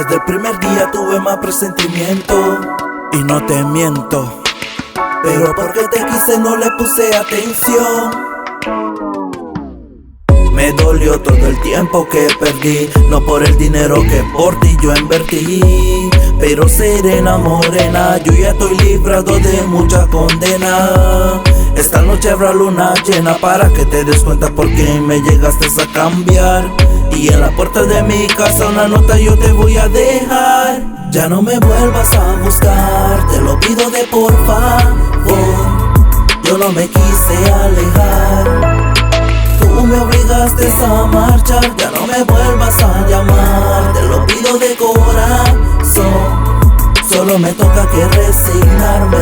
Desde el primer día tuve más presentimiento, y no te miento, pero porque te quise no le puse atención. Me dolió todo el tiempo que perdí, no por el dinero que por ti yo invertí. Pero serena morena, yo ya estoy librado de mucha condena. Esta noche habrá luna llena para que te des cuenta por qué me llegaste a cambiar. Y en la puerta de mi casa una nota yo te voy a dejar. Ya no me vuelvas a buscar, te lo pido de por favor. Yo no me quise alejar, tú me obligaste a marchar. Ya no me vuelvas a llamar, te lo pido de corazón. Solo me toca que resignarme,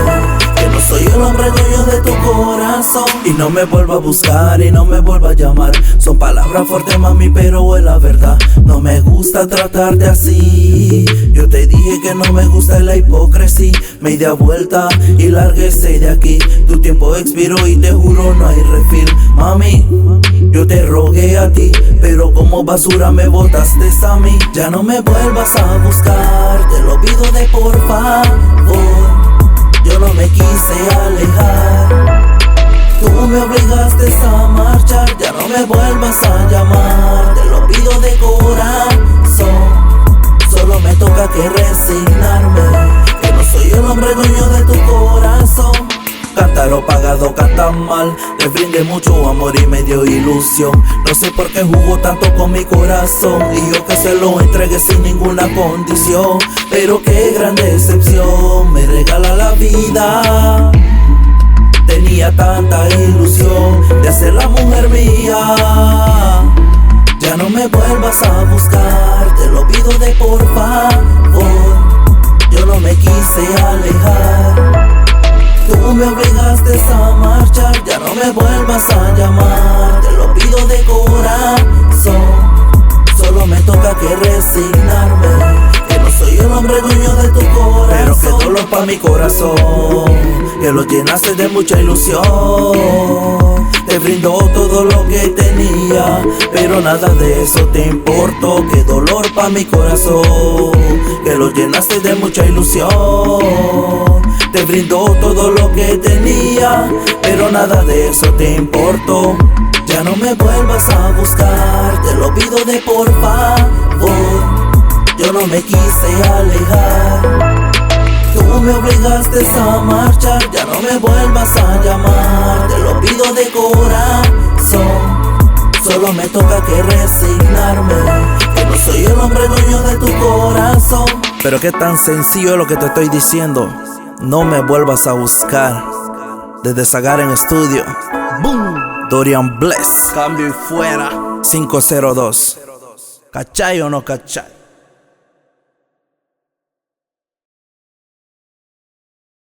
que no soy el hombre dueño de tu corazón. Y no me vuelva a buscar y no me vuelva a llamar. Son palabras fuertes, mami, pero es la verdad. No me gusta tratarte así. Yo te dije que no me gusta la hipocresía. Me di a vuelta y larguése de aquí. Tu tiempo expiró y te juro no hay refil. Mami, yo te rogué a ti, pero como basura me botaste a mí. Ya no me vuelvas a buscar, te lo pido de por favor. Yo no me quise alejar, tú me obligaste a marchar. Ya no me vuelvas a llamar, te lo pido de corazón. Solo me toca que resignarme, que no soy el hombre dueño de tu corazón. Cántaro pagado, canta mal. Le brindé mucho amor y me dio ilusión. No sé por qué jugó tanto con mi corazón, y yo que se lo entregué sin ninguna condición. Pero qué gran decepción me regala la vida. Tenía tanta ilusión de ser la mujer mía. Ya no me vuelvas a buscar, te lo pido de por favor. Yo no me quise alejar, tú me obligaste a marchar. Ya no me vuelvas a llamar, te lo pido de corazón. Solo me toca que resignarme, que no soy el hombre dueño de tu corazón. Pero qué dolor pa' mi corazón, que lo llenaste de mucha ilusión. Te brindó todo lo que tenía, pero nada de eso te importó. Qué dolor pa' mi corazón, que lo llenaste de mucha ilusión. Te brindó todo lo que tenía, pero nada de eso te importó. Ya no me vuelvas a buscar, te lo pido de por favor. Yo no me quise alejar, tú me obligaste a marchar. Ya no me vuelvas a llamar, te lo pido de corazón. Solo me toca que resignarme, que no soy el hombre dueño de tu corazón. Pero qué tan sencillo es lo que te estoy diciendo. No me vuelvas a buscar. Desde Zagar en estudio, boom, Dorian Bless, cambio y fuera 502. ¿Cachai o no cachai?